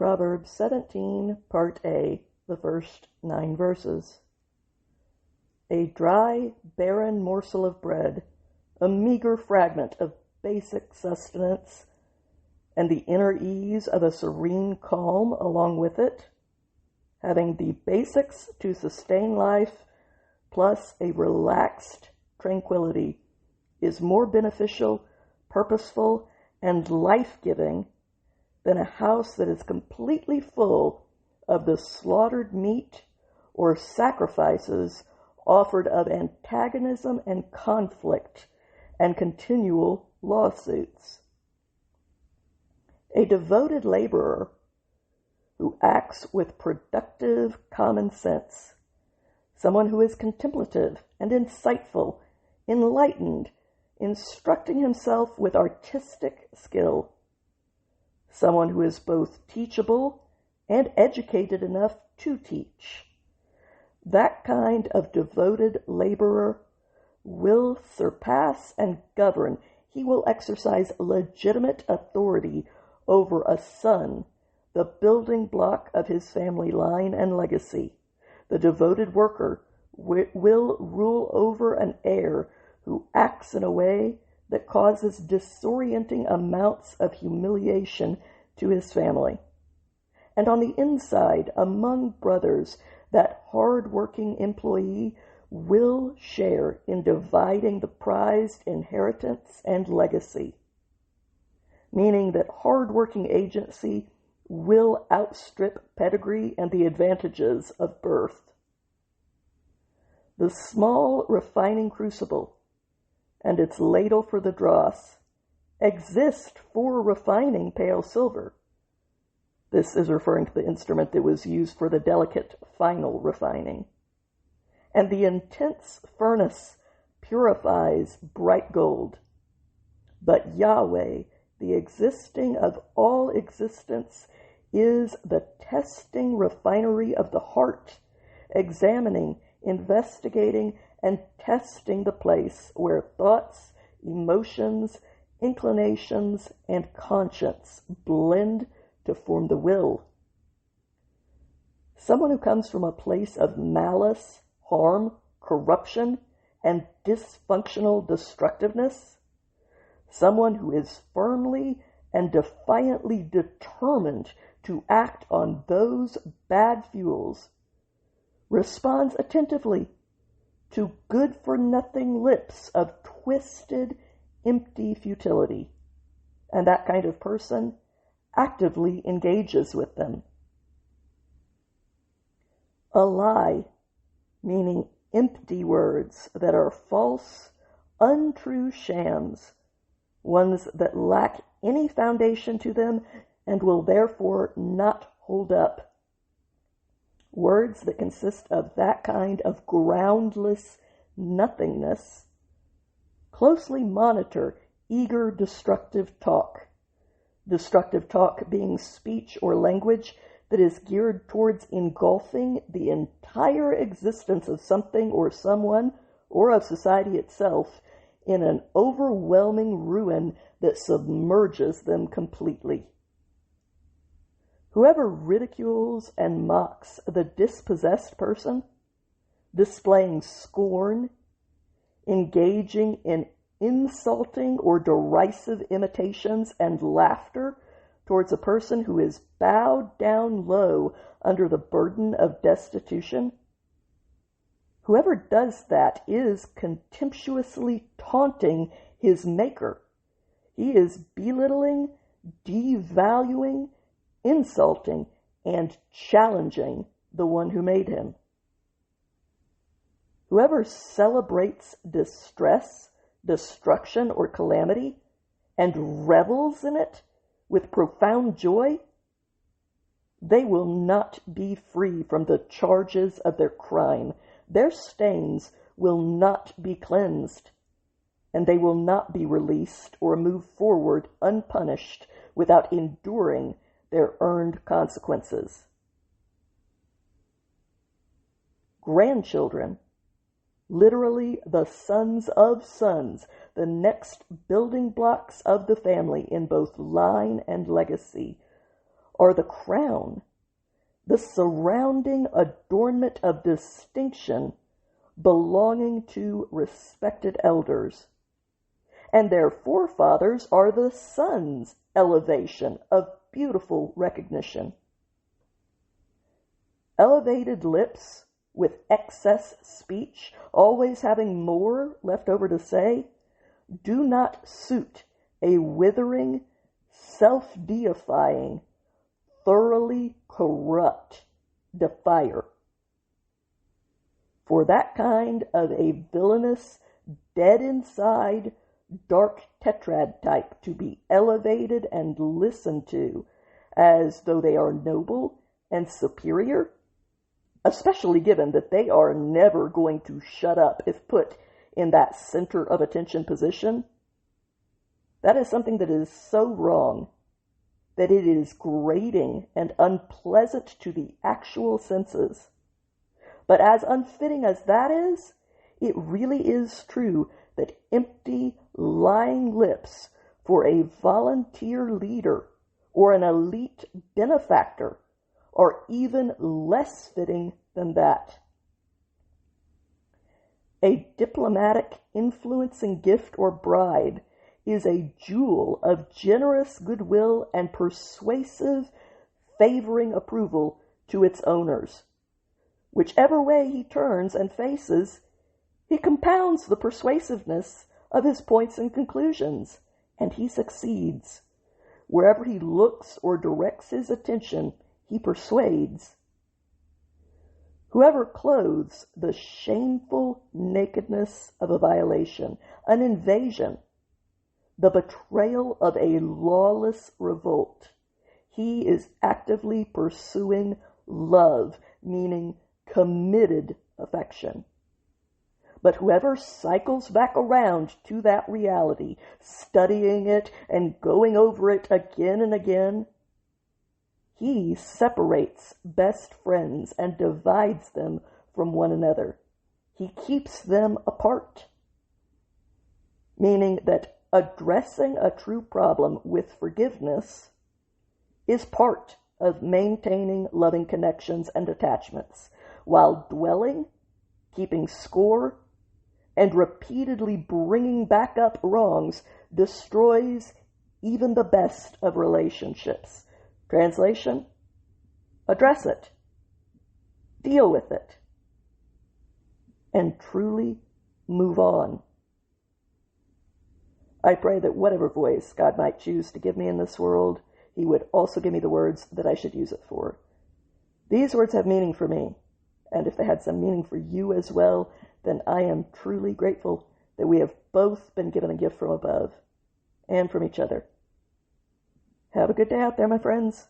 Proverbs 17, Part A, the first 9 verses. A dry, barren morsel of bread, a meager fragment of basic sustenance, and the inner ease of a serene calm along with it, having the basics to sustain life, plus a relaxed tranquility, is more beneficial, purposeful, and life-giving than a house that is completely full of the slaughtered meat or sacrifices offered of antagonism and conflict and continual lawsuits. A devoted laborer who acts with productive common sense, someone who is contemplative and insightful, enlightened, instructing himself with artistic skill, someone who is both teachable and educated enough to teach. That kind of devoted laborer will surpass and govern. He will exercise legitimate authority over a son, the building block of his family line and legacy. The devoted worker will rule over an heir who acts in a way that causes disorienting amounts of humiliation to his family. And on the inside, among brothers, that hard-working employee will share in dividing the prized inheritance and legacy, meaning that hard-working agency will outstrip pedigree and the advantages of birth. The small refining crucible and its ladle for the dross exist for refining pale silver. This is referring to the instrument that was used for the delicate final refining. And the intense furnace purifies bright gold. But Yahweh, the existing of all existence, is the testing refinery of the heart, examining, investigating, and testing the place where thoughts, emotions, inclinations, and conscience blend to form the will. Someone who comes from a place of malice, harm, corruption, and dysfunctional destructiveness, someone who is firmly and defiantly determined to act on those bad fuels, responds attentively to good-for-nothing lips of twisted, empty futility, and that kind of person actively engages with them. A lie, meaning empty words that are false, untrue shams, ones that lack any foundation to them and will therefore not hold up. Words that consist of that kind of groundless nothingness closely monitor eager destructive talk being speech or language that is geared towards engulfing the entire existence of something or someone or of society itself in an overwhelming ruin that submerges them completely. Whoever ridicules and mocks the dispossessed person, displaying scorn, engaging in insulting or derisive imitations and laughter towards a person who is bowed down low under the burden of destitution, whoever does that is contemptuously taunting his maker. He is belittling, devaluing, insulting, and challenging the one who made him. Whoever celebrates distress, destruction, or calamity, and revels in it with profound joy, they will not be free from the charges of their crime. Their stains will not be cleansed, and they will not be released or move forward unpunished without enduring their earned consequences. Grandchildren, literally the sons of sons, the next building blocks of the family in both line and legacy, are the crown, the surrounding adornment of distinction belonging to respected elders. And their forefathers are the son's elevation of beautiful recognition. Elevated lips with excess speech, always having more left over to say, do not suit a withering, self-deifying, thoroughly corrupt defier. For that kind of a villainous, dead inside, dark tetrad type to be elevated and listened to as though they are noble and superior, especially given that they are never going to shut up if put in that center of attention position, that is something that is so wrong that it is grating and unpleasant to the actual senses. But as unfitting as that is, it really is true that empty, lying lips for a volunteer leader or an elite benefactor are even less fitting than that. A diplomatic, influencing gift or bribe is a jewel of generous goodwill and persuasive, favoring approval to its owners. Whichever way he turns and faces, he compounds the persuasiveness of his points and conclusions, and he succeeds. Wherever he looks or directs his attention, he persuades. Whoever clothes the shameful nakedness of a violation, an invasion, the betrayal of a lawless revolt, he is actively pursuing love, meaning committed affection. But whoever cycles back around to that reality, studying it and going over it again and again, he separates best friends and divides them from one another. He keeps them apart. Meaning that addressing a true problem with forgiveness is part of maintaining loving connections and attachments, while dwelling, keeping score, and repeatedly bringing back up wrongs destroys even the best of relationships. Translation: address it, deal with it, and truly move on. I pray that whatever voice God might choose to give me in this world, He would also give me the words that I should use it for. These words have meaning for me, and if they had some meaning for you as well, then I am truly grateful that we have both been given a gift from above and from each other. Have a good day out there, my friends.